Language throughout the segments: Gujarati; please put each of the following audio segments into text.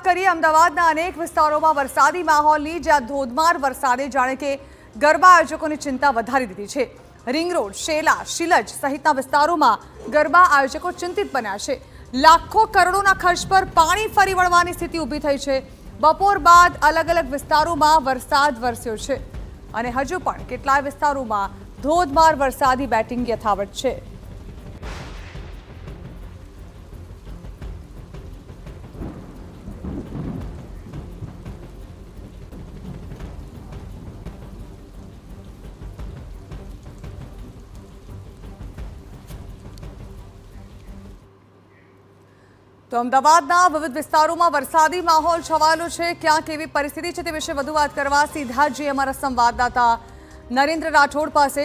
કરીએ અમદાવાદના અનેક વિસ્તારોમાં વરસાદી માહોલની, જ્યાં ધોધમાર વરસાદે જાણે કે ગરબા આયોજકોની ચિંતા વધારી દીધી છે। રિંગ રોડ, શેલા, શિલજ સહિતના વિસ્તારોમાં ગરબા આયોજકો ચિંતિત બન્યા છે। લાખો કરોડોના ખર્ચ પર પાણી ફરી વળવાની સ્થિતિ ઊભી થઈ છે। બપોર બાદ અલગ અલગ વિસ્તારોમાં વરસાદ વરસ્યો છે અને હજુ પણ કેટલાય વિસ્તારોમાં ધોધમાર વરસાદી બેટિંગ યથાવત છે। તો અમદાવાદના વિવિધ વિસ્તારોમાં વરસાદી માહોલ છવાયેલો છે। ક્યાં કેવી પરિસ્થિતિ છે તે વિશે વધુ વાત કરવા સીધા જ અમારા સંવાદદાતા નરેન્દ્ર રાઠોડ પાસે।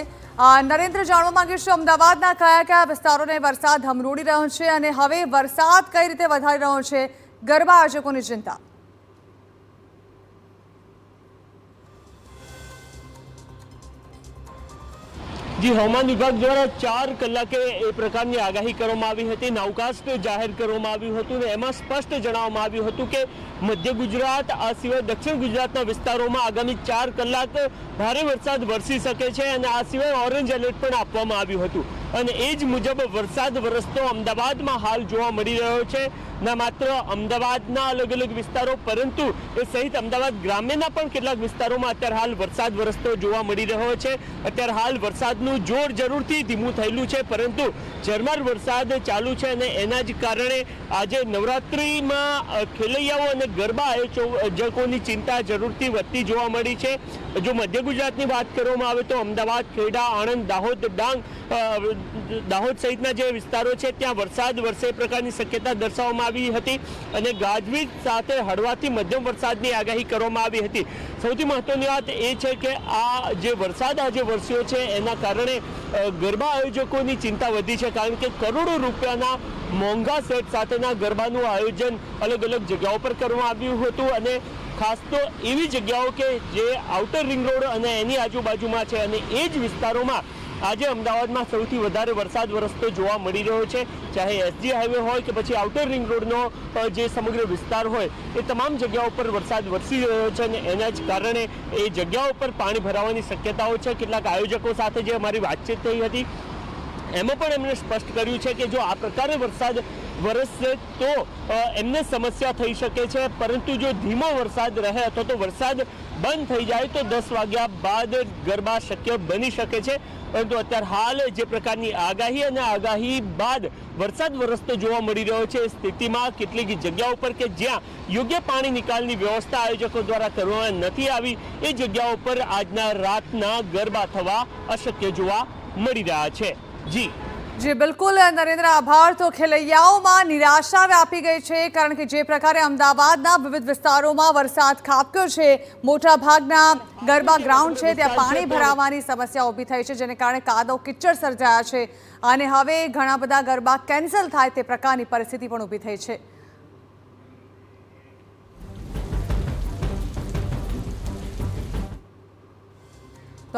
નરેન્દ્ર, જાણવા માંગીશું અમદાવાદના કયા કયા વિસ્તારોને વરસાદ હમરોડી રહ્યો છે અને હવે વરસાદ કઈ રીતે વધારી રહ્યો છે ગરબા આયોજકોની ચિંતા? जी, हवामान विभाग द्वारा 4 કલાકે એ પ્રકારની આગાહી કરવામાં આવી હતી। નાવકાસ્ટ જાહેર કરવામાં આવ્યું હતું અને એમાં સ્પષ્ટ જણાવવામાં આવ્યું હતું કે મધ્ય ગુજરાત આ સિવાય દક્ષિણ ગુજરાતના વિસ્તારોમાં આગામી 4 કલાક ભારે વરસાદ વરસી શકે છે અને આ સિવાય ઓરેન્જ એલર્ટ પણ આપવામાં આવ્યું હતું અને એ જ મુજબ વરસાદ વરસતો અમદાવાદમાં હાલ જોવા મળી રહ્યો છે। ના માત્ર અમદાવાદના અલગ અલગ વિસ્તારો પરંતુ એ સહિત અમદાવાદ ગ્રામ્યના પણ કેટલાક વિસ્તારોમાં અત્યારે હાલ વરસાદ વરસતો જોવા મળી રહ્યો છે। અત્યારે હાલ વરસાદનું જોર જરૂરથી ધીમું થયેલું છે પરંતુ ઝરમર વરસાદ ચાલુ છે અને એના જ કારણે આજે નવરાત્રિમાં ખેલૈયાઓ અને ગરબા આયોજકોની ચિંતા જરૂરથી વધતી જોવા મળી છે। જો મધ્ય ગુજરાતની વાત કરવામાં આવે તો અમદાવાદ, ખેડા, આણંદ, દાહોદ, ડાંગ, દાહોદ સહિતના જે વિસ્તારો છે ત્યાં વરસાદ વરસે પ્રકારની શક્યતા દર્શાવવામાં આવી હતી અને ગાજવીજ સાથે હળવાથી મધ્યમ વરસાદની આગાહી કરવામાં આવી હતી। સૌથી મહત્વની વાત એ છે કે આ જે વરસાદ આજે વરસ્યો છે એના કારણે ગરબા આયોજકોની ચિંતા વધી છે કારણ કે કરોડો રૂપિયાના મોંઘા સેટ સાથેના ગરબાનું આયોજન અલગ અલગ જગ્યાઓ પર કરવામાં આવ્યું હતું અને ખાસ તો એવી જગ્યાઓ કે જે આઉટર રિંગ રોડ અને એની આજુબાજુમાં છે અને એ જ વિસ્તારોમાં આજે અમદાવાદમાં સૌથી વધારે વરસાદ વરસતો જોવા મળી રહ્યો છે। ચાહે એસજી હાઈવે હોય કે પછી આઉટર રિંગ રોડનો જે સમગ્ર વિસ્તાર હોય એ તમામ જગ્યાઓ પર વરસાદ વરસી રહ્યો છે અને એના જ કારણે એ જગ્યાઓ પર પાણી ભરાવાની શક્યતાઓ છે। કેટલાક આયોજકો સાથે જે અમારી વાતચીત થઈ હતી એમાં પણ એમણે સ્પષ્ટ કર્યું છે કે જો આ પ્રકારે વરસાદ વરસશે તો એમને સમસ્યા થઈ શકે છે પરંતુ જો ધીમો વરસાદ રહે અથવા તો વરસાદ બંધ થઈ જાય તો 10 વાગ્યા બાદ ગરબા શક્ય બની શકે છે। પરંતુ અત્યારે હાલ જે પ્રકારની આગાહી અને આગાહી બાદ વરસાદ વરસતો જોવા મળી રહ્યો છે સ્થિતિમાં કેટલીક જગ્યાઓ પર કે જ્યાં યોગ્ય પાણી નિકાલની વ્યવસ્થા આયોજકો દ્વારા કરવામાં નથી આવી એ જગ્યાઓ પર આજના રાતના ગરબા થવા અશક્ય જોવા મળી રહ્યા છે। જી જી બિલકુલ નરેન્દ્ર, આભાર। તો ખેલૈયાઓમાં નિરાશા વ્યાપી ગઈ છે કારણ કે જે પ્રકારે અમદાવાદના વિવિધ વિસ્તારોમાં વરસાદ ખાબક્યો છે, મોટા ભાગના ગરબા ગ્રાઉન્ડ છે ત્યાં પાણી ભરાવાની સમસ્યા ઊભી થઈ છે જેને કારણે કાદવ કિચડ સર્જાયા છે અને હવે ઘણા બધા ગરબા કેન્સલ થાય તે પ્રકારની પરિસ્થિતિ પણ ઊભી થઈ છે।